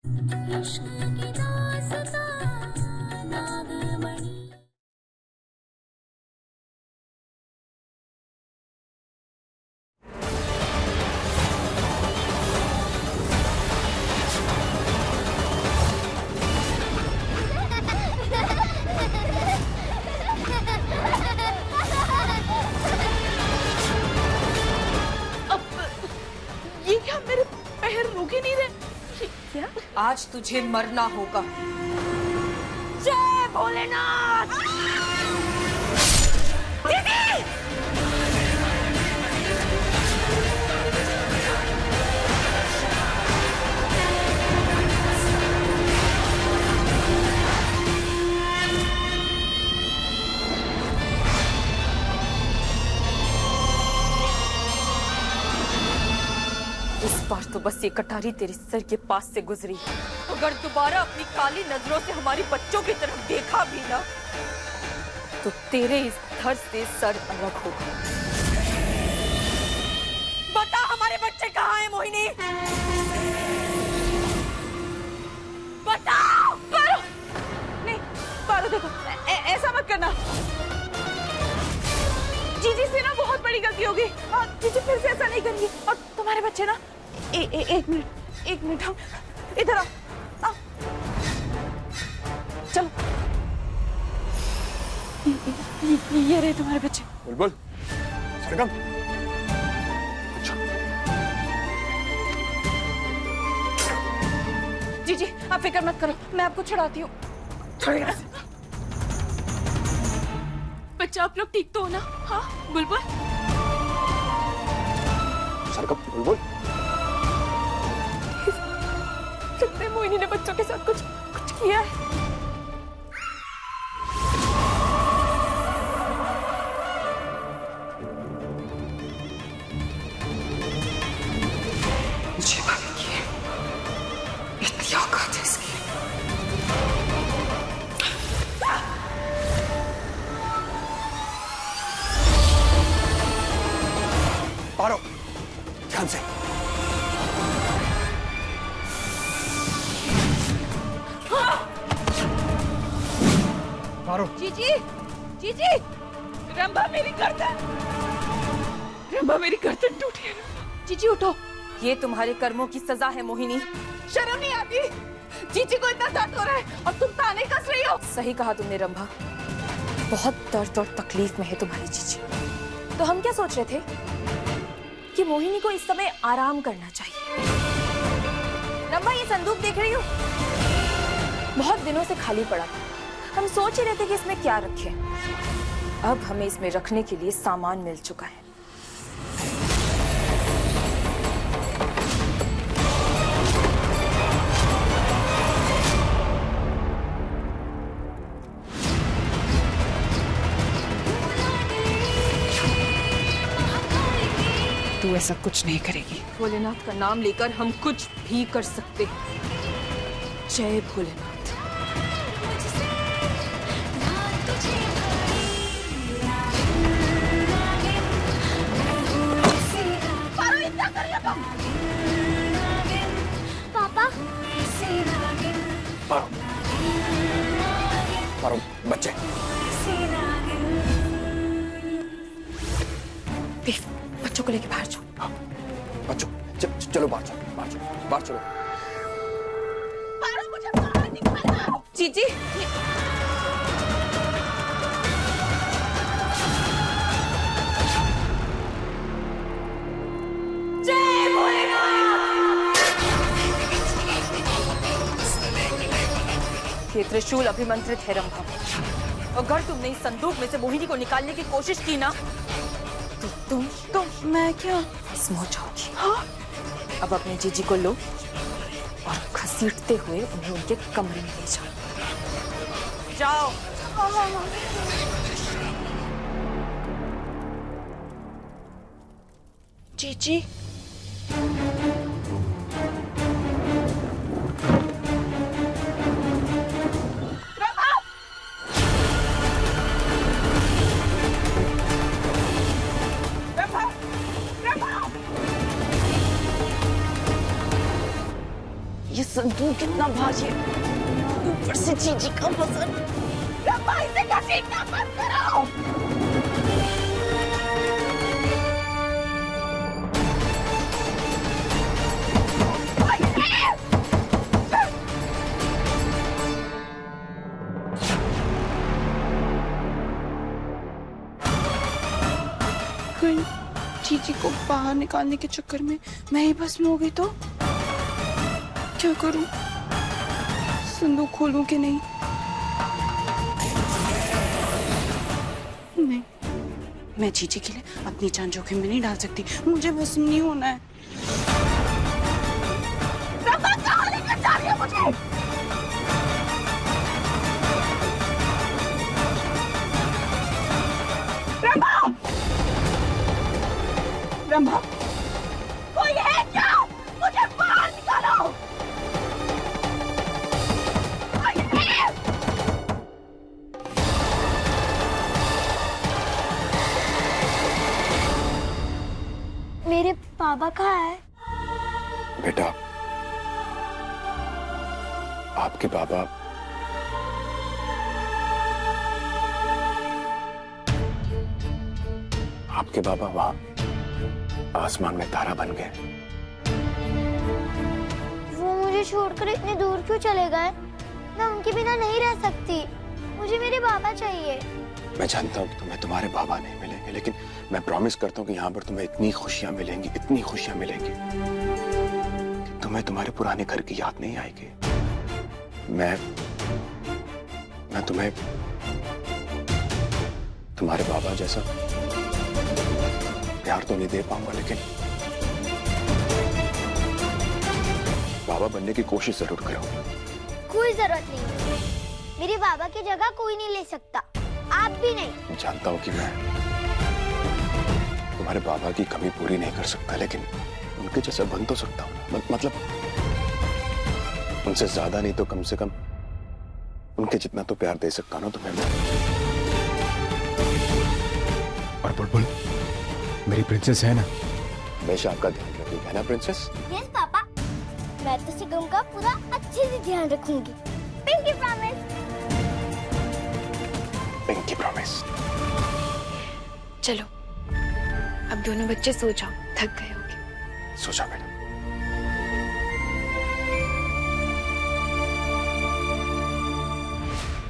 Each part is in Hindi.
इश्क की दास्तां नागमणि। ये क्या, मेरे पैर रुक ही नहीं रहे। क्या? आज तुझे मरना होगा। जय भोलेनाथ। दीदी! इस बार तो बस ये कटारी तेरे सर के पास से गुजरी। अगर दोबारा अपनी काली नजरों से हमारे बच्चों की तरफ देखा भी ना, तो तेरे इस धड़ से सर अलग होगा। बता, हमारे बच्चे कहाँ हैं मोहिनी? बताओ। पारो! नहीं, पारो देखो, ऐसा मत करना। जीजी से ना बहुत बड़ी गलती होगी। जीजी फिर से ऐसा नहीं करेंगी। और तुम्हारे बच्चे ना, एक मिनट हम इधर आओ। चलो, ये रहे तुम्हारे बच्चे। बुलबुल, सरगम। अच्छा। जीजी आप फिक्र मत करो, मैं आपको छुड़ाती हूँ। बच्चा आप लोग ठीक तो हो ना? हाँ बुलबुल? सरगम, बुलबुल। लगता है मोहिनी ने बच्चों के साथ कुछ किया है। मुझे भाभी की इतनी औकात है इसकी। पारो, ध्यान से। पारो। जीजी, जीजी, रंभा मेरी गर्दन टूटी है। जीजी उठो। ये तुम्हारे कर्मों की सजा है मोहिनी। शर्म नहीं आती? जीजी को इतना दर्द हो रहा है और तुम ताने कस रही हो। सही कहा तुमने रंभा, बहुत दर्द और तकलीफ में है तुम्हारी जीजी। तो हम क्या सोच रहे थे कि मोहिनी को इस समय आराम करना चाहिए। रंभा, ये संदूक देख रही हो? बहुत दिनों से खाली पड़ा था। हम सोच ही रहे थे कि इसमें क्या रखें। अब हमें इसमें रखने के लिए सामान मिल चुका है। तू ऐसा कुछ नहीं करेगी। भोलेनाथ का नाम लेकर हम कुछ भी कर सकते हैं। जय भोलेनाथ। पापा, पारो, पारो, बच्चे। देख, बच्चों को लेके बाहर जाओ। हाँ, बच्चों, चलो बाहर चलो, बाहर चलो। जीजी, ये त्रिशूल अभिमंत्रित है रंभा। अगर तुमने इस संदूक में से मोहिनी को निकालने की कोशिश की ना, तो तुम मैं क्या? भस्म हो जाओगी। हाँ? अब अपनी जीजी को लो और घसीटते हुए उन्हें उनके कमरे में ले जाओ। जाओ। जीजी, ये संदूक तू कितना भारी है, ऊपर से जीजी का वजन। रंभा इसे घसीटना मत करो। जीजी को बाहर निकालने के चक्कर में मैं ही भस्म हो गई तो क्या करूं? संदूक खोलूं कि नहीं? नहीं, मैं जीजी के लिए अपनी जान जोखिम में नहीं डाल सकती। मुझे भस्म नहीं होना है। रंभा कहाँ लेकर जा रही है मुझे? रंभा! रंभा, कोई है क्या? मुझे बाहर निकालो। कोई है? मेरे पापा कहाँ है? बेटा, आपके बाबा वहां आसमान में तारा बन गए। वो मुझे छोड़कर इतने दूर क्यों चले गए? मैं उनके बिना नहीं रह सकती। मुझे मेरे बाबा चाहिए। मैं जानता हूँ कि तुम्हें तुम्हारे बाबा नहीं मिलेंगे, लेकिन मैं प्रॉमिस करता हूँ कि यहाँ पर तुम्हें इतनी खुशियाँ मिलेंगी कि तुम्हें तुम्हारे पुराने घर की याद नहीं आएगी। मैं तुम्हें तुम्हारे बाबा जैसा प्यार तो नहीं दे पाऊंगा, लेकिन बाबा बनने की कोशिश जरूर करूंगा। कोई जरूरत नहीं, मेरे बाबा की जगह कोई नहीं ले सकता, आप भी नहीं। जानता हूँ कि मैं तुम्हारे बाबा की कमी पूरी नहीं कर सकता, लेकिन उनके जैसा बन तो सकता हूँ। मतलब उनसे ज्यादा नहीं तो कम से कम उनके जितना तो प्यार दे सकता हूँ ना तुम्हें मैं। और बुलबुल मेरी प्रिंसेस है ना? हमेशा आपका ध्यान रखिएगा ना प्रिंसेस? यस पापा, मैं तो सिगम का पूरा अच्छे से ध्यान रखूंगी। Pinky promise. Pinky promise. चलो अब दोनों बच्चे सो जाओ, थक गए होंगे। सो जाओ बेटा।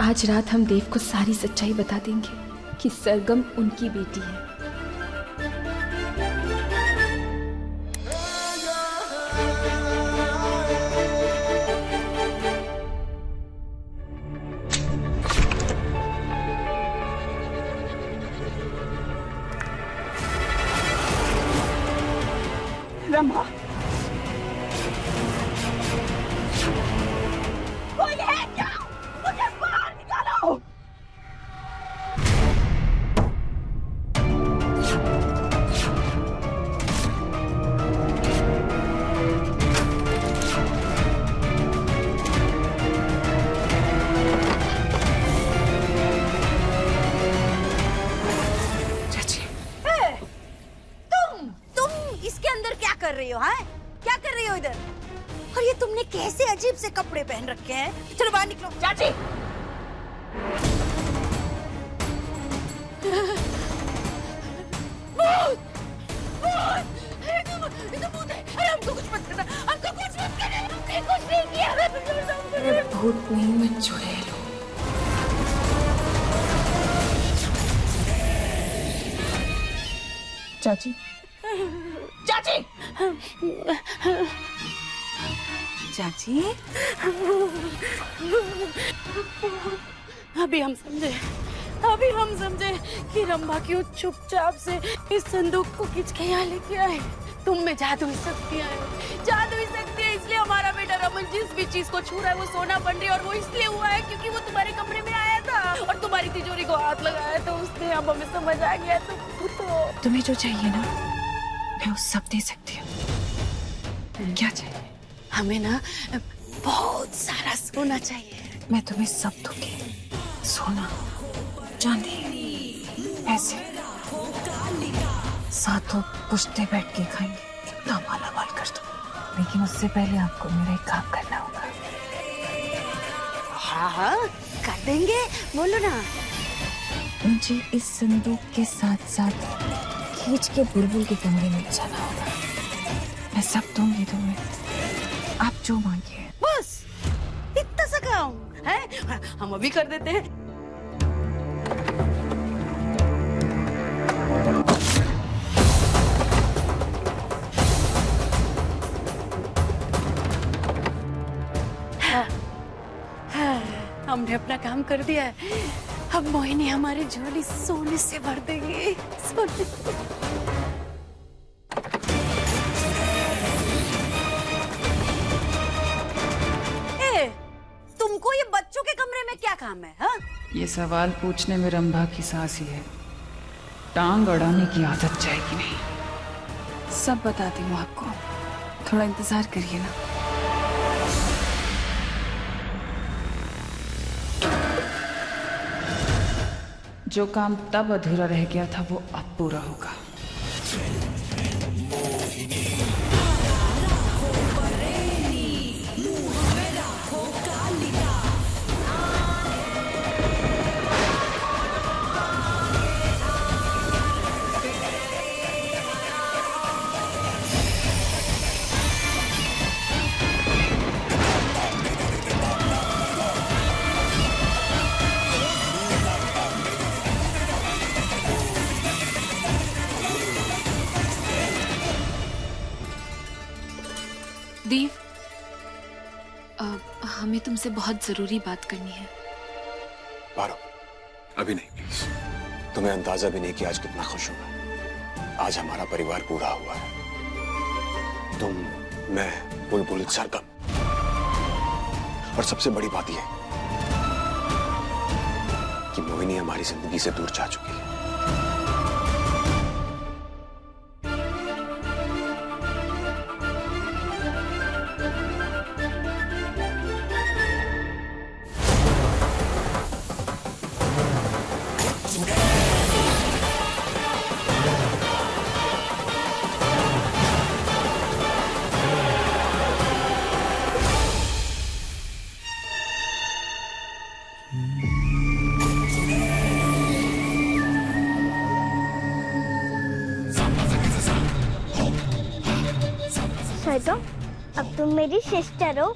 आज रात हम देव को सारी सच्चाई बता देंगे कि सरगम उनकी बेटी है। रंभा, कोई है क्या? मुझे बाहर निकालो। चाची, तुम इसके अंदर क्या कर रही हो? हाँ, क्या कर रही हो इधर? और ये तुमने कैसे अजीब से कपड़े पहन रखे हैं? चलो बाहर निकलो। चाची, हमको कुछ मत करना, हमको कुछ मत करना, हमने कुछ नहीं किया। अरे भूत नहीं, मैं चुड़ैल हूँ। चाची, चाची, चाची, अभी हम समझे कि रंभा क्यों चुपचाप से इस संदूक को खींच के यहाँ लेके आए। तुम में जादुई शक्तियाँ हैं, जादुई शक्तियाँ। इसलिए हमारा बेटा रमन जिस भी चीज को छू रहा है वो सोना बन रही है, और वो इसलिए हुआ है क्योंकि वो तुम्हारे कमरे में आया था और तुम्हारी तिजोरी को हाथ लगाया तो उसने, अब हमें समझ आ गया। तो तुम्हें जो चाहिए ना मैं वो सब दे सकती हूँ। क्या चाहिए? हमें ना बहुत सारा सोना चाहिए। मैं तुम्हें सब दूंगी, सोना, चांदी, पैसे, साथों पुश्ते बैठ के खाएंगे, इतना माला माल कर दो। लेकिन उससे पहले आपको मेरा एक काम करना होगा। हाँ हाँ कर देंगे, बोलो ना। मुझे इस संदूक के साथ साथ खींच के बुलबुल के कमरे में जाना होगा। मैं सब दूंगी तुम्हें, आप जो मांगिए। बस इतना सा काम है, हम अभी कर देते हैं। हमने अपना काम कर दिया है, अब मोहिनी हमारी झोली सोने से भर देगी, सोने से। ए, तुमको ये बच्चों के कमरे में क्या काम है? हाँ? ये सवाल पूछने में रंभा की सांस ही है। टांग अड़ाने की आदत जाएगी नहीं। सब बताती हूँ आपको, थोड़ा इंतजार करिए ना। जो काम तब अधूरा रह गया था वो अब पूरा होगा। देव, हमें तुमसे बहुत जरूरी बात करनी है। पारो, अभी नहीं प्लीज। तुम्हें अंदाजा भी नहीं कि आज कितना खुश हूं मैं। आज हमारा परिवार पूरा हुआ है। तुम, मैं, बुलबुल, सरगम, और सबसे बड़ी बात यह कि मोहिनी हमारी जिंदगी से दूर जा चुकी है। सरगम, अब तुम मेरी सिस्टर हो।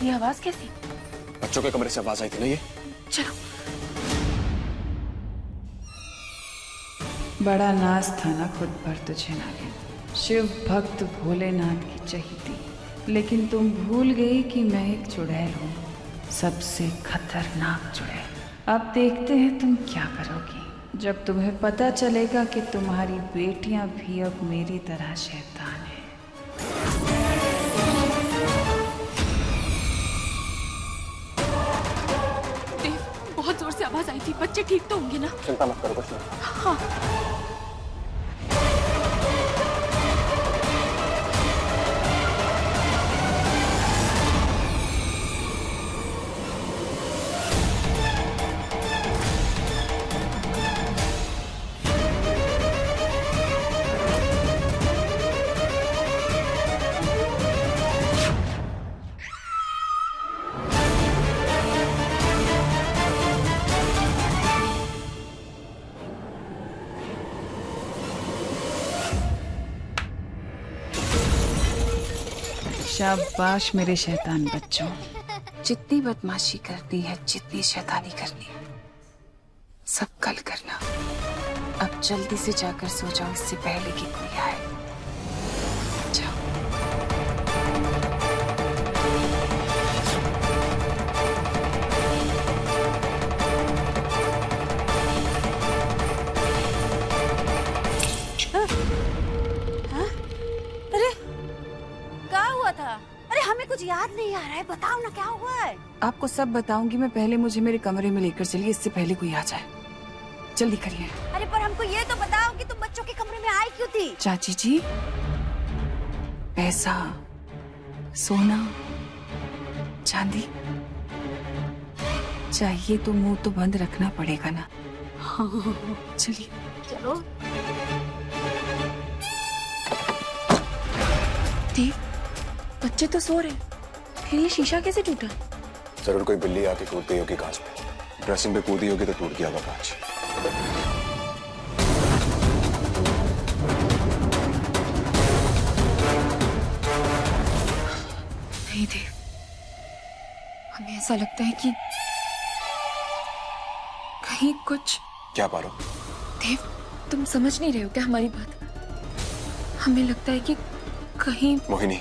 ये आवाज कैसी? बच्चों के कमरे से आवाज आई थी ना ये। चलो। बड़ा नाज था ना खुद पर तुझे नागिन। शिव भक्त भोलेनाथ की चहीती, लेकिन तुम भूल गई कि मैं एक चुड़ैल हूँ, सबसे खतरनाक चुड़ैल। अब देखते हैं तुम क्या करोगी जब तुम्हें पता चलेगा कि तुम्हारी बेटियां भी अब मेरी तरह शैतान हैं। बहुत जोर से आवाज आई थी, बच्चे ठीक तो होंगे ना? चिंता मत करो, कुछ नहीं। हाँ। शाबाश मेरे शैतान बच्चों, जितनी बदमाशी करनी है, जितनी शैतानी करनी है, सब कल करना। अब जल्दी से जाकर सो जाओ इससे पहले कि कोई आए। जाओ। अरे क्या हुआ था? अरे हमें कुछ याद नहीं आ रहा है, बताओ ना क्या हुआ है। आपको सब बताऊंगी मैं, पहले मुझे मेरे कमरे में लेकर चलिए, इससे पहले कोई आ जाए। जल्दी करिए। अरे पर हमको ये तो बताओ कि तुम बच्चों के कमरे में आई क्यों थी? चाची जी, पैसा, सोना, चांदी चाहिए तो मुंह तो बंद रखना पड़ेगा ना। चलिए। चलो। देव, बच्चे तो सो रहे, फिर ये शीशा कैसे टूटा? जरूर कोई बिल्ली आके कूद गई होगी कांच पे। ड्रेसिंग पे कूदी होगी तो टूट गया होगा कांच। नहीं देव, हमें ऐसा लगता है कि कहीं कुछ। क्या पारो? देव, तुम समझ नहीं रहे हो क्या हमारी बात? हमें लगता है कि कहीं। मोहिनी,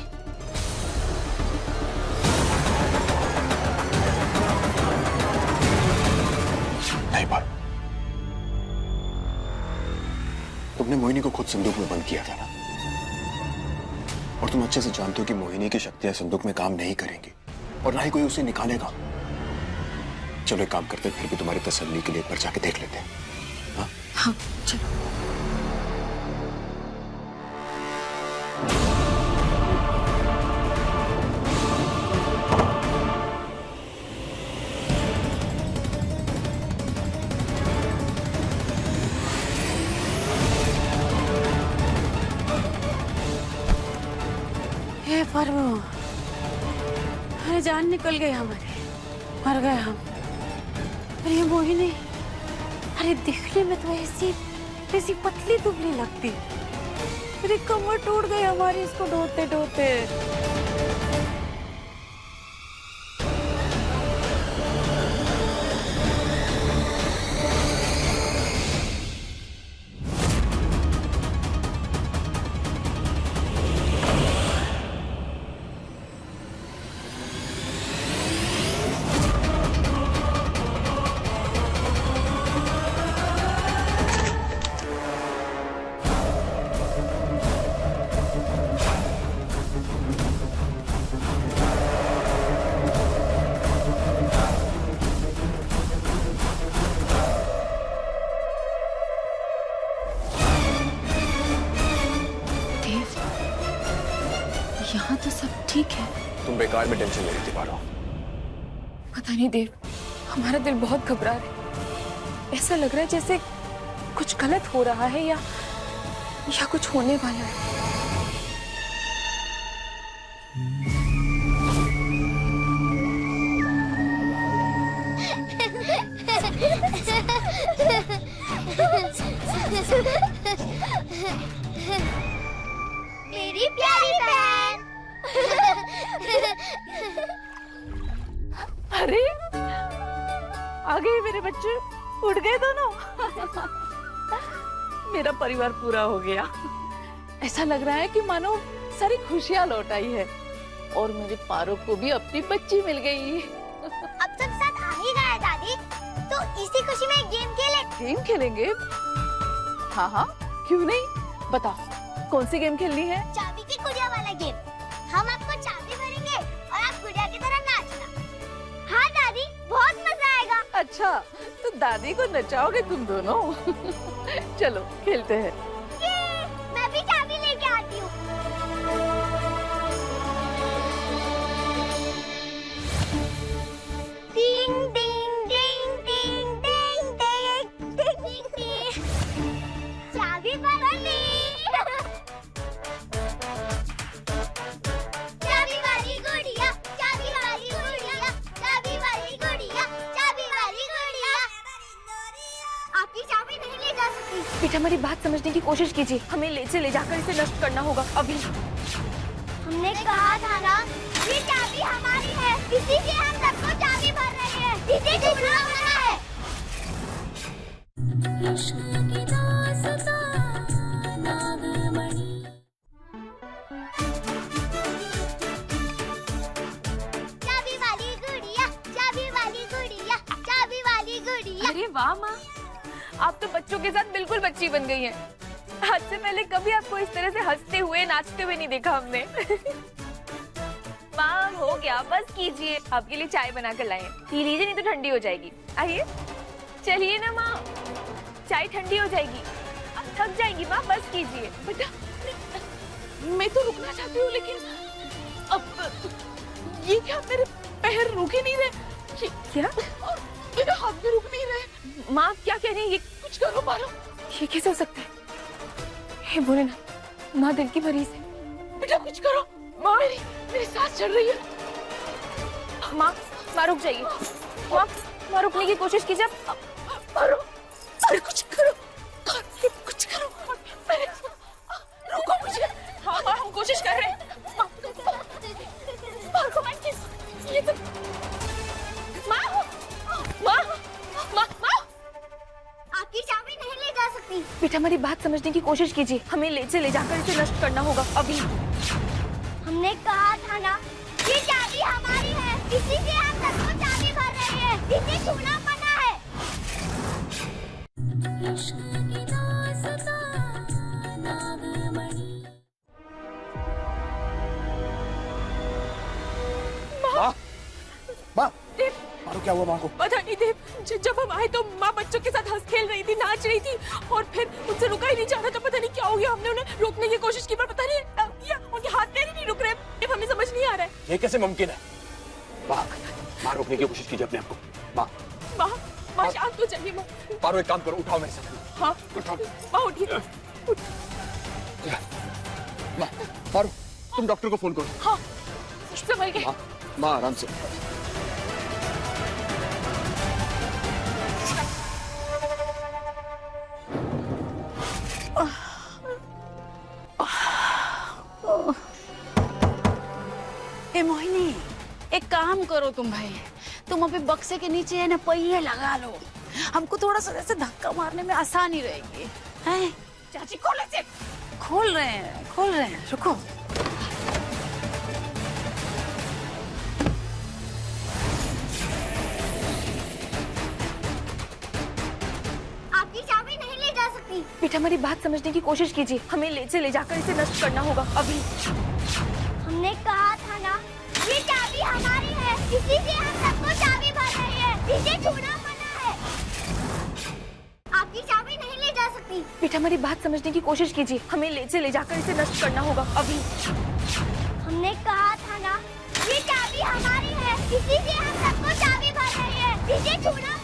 नहीं पारो, तुमने मोहिनी को खुद संदूक में बंद किया था ना, और तुम अच्छे से जानते हो कि मोहिनी की शक्तियां संदूक में काम नहीं करेंगी और ना ही कोई उसे निकालेगा। चलो एक काम करते, फिर भी तुम्हारी तसल्ली के लिए एक बार जाके देख लेते हैं। हाँ? हाँ, चलो। हे प्रभु, अरे जान निकल गई हमारी, मर गए हम। अरे ये मोहिनी, अरे दिखने में तो ऐसी पतली दुबली लगती, अरे कमर टूट गई हमारी इसको ढोते ढोते। यहाँ तो सब ठीक है। तुम बेकार में टेंशन ले रही थी पारो। पता नहीं देव, हमारा दिल बहुत घबरा रहा है। ऐसा लग रहा है जैसे कुछ गलत हो रहा है या कुछ होने वाला है। मेरी प्यारी बहन। अरे आ गए मेरे बच्चे, उठ गए दोनों। मेरा परिवार पूरा हो गया। ऐसा लग रहा है कि मानो सारी खुशियां लौट आई है और मेरे पारो को भी अपनी बच्ची मिल गई। अब सब साथ आ ही गए दादी, तो इसी खुशी में एक गेम खेले। गेम खेलेंगे? हाँ हाँ, क्यों नहीं, बताओ कौन सी गेम खेलनी है? चाबी की गुड़िया वाला गेम। हम आपको चाबी भरेंगे और आप गुड़िया की तरह नाचना। हाँ दादी, बहुत मजा आएगा। अच्छा, तो दादी को नचाओगे तुम दोनों? चलो खेलते हैं। मैं भी चाबी लेके आती हूँ। टिंग टिंग टिंग टिंग टिंग टिंग टिंग टिंग। चाबी भरनी। चाबी वाली गुड़िया, चाबी वाली गुड़िया, चाबी वाली गुड़िया, चाबी वाली गुड़िया। आपकी चाबी नहीं ले जा सकती। बेटा, हमारी बात समझने की कोशिश कीजिए। हमें ले जाकर इसे नष्ट करना होगा अभी। हमने कहा था ना, ये चाबी हमारी है, किसी के हम वाह माँ, आप तो बच्चों के साथ बिल्कुल बच्ची बन गई हैं। आज से पहले कभी आपको इस तरह से हंसते हुए नाचते हुए नहीं देखा हमने। माँ हो गया, बस कीजिए, आपके लिए चाय बना कर लाए, पी लीजिए नहीं तो ठंडी हो जाएगी। आइए, चलिए ना माँ, चाय ठंडी हो जाएगी, आप थक जाएंगी माँ, बस कीजिए। बेटा मैं तो रुकना चाहती हूँ, लेकिन अब ये क्या, मेरे पैर रुक ही नहीं रहे। क्या? और मेरे हाथ भी रुक नहीं रहे। माँ क्या कह रही है? ये कुछ करो मारो। ये कैसे हो सकता है? हे बोले ना, माँ दिल की मरीज है। बेटा कुछ करो। माँ मेरी सांस चढ़ रही है। माँ रुक जाइए। माँ रुकने की कोशिश कीजिए। मारो, अरे कुछ करो, कुछ करो, रुको मुझे। हाँ माँ हम कोशिश कर रहे हैं। ये तो आपकी चाबी नहीं ले जा सकती। बेटा हमारी बात समझने की कोशिश कीजिए, हमें ले जाकर इसे नष्ट करना होगा अभी। हमने कहा था ना, ये चाबी हमारी है, इसी से हम सबको चाबी भर रहे हैं, इसे छूना मना है। माँ, माँ, मारो, क्या हुआ माँ को? पता नहीं देव, जब हम आए तो माँ बच्चों के साथ हंस खेल रही थी, नाच रही थी, और फिर उनसे रुका ही नहीं जा रहा था। पता नहीं क्या हो गया, हमने उन्हें रोकने की कोशिश की पर पता नहीं उनके हाथ पैर ही नहीं रुक रहे। देव हमें समझ नहीं आ रहा है। ये कैसे मुमकिन है? माँ रोकने की कोशिश कीजिए अपने आप को। माँ शांत हो जाइए। माँ पारो एक काम करो, उठाओ मेरे साथ। हाँ उठाओ। माँ उठिए। माँ, पारो तुम डॉक्टर को फोन करो। हाँ समझ गए। माँ आराम से। ए मोहिनी, एक काम करो तुम भाई, तुम अभी बक्से के नीचे है ना पहिए लगा लो, हमको थोड़ा सा ऐसे धक्का मारने में आसानी रहेगी। हैं? चाची खोल ऐसे। खोल रहे हैं, रुको। आपकी चाबी नहीं ले जा सकती। बेटा हमारी बात समझने की कोशिश कीजिए, हमें ले जाकर इसे नष्ट करना होगा अभी। हमने कहा था ना, ये चाबी हमारी है, इसी से हम सबको चाबी भर रहे हैं, इसे छूना मना है। आपकी चाबी नहीं ले जा सकती। बेटा हमारी बात समझने की कोशिश कीजिए, हमें ले जाकर इसे नष्ट करना होगा अभी। हमने कहा था ना, ये चाबी हमारी है, इसी से हम सबको चाबी भर रहे हैं, इसे छूना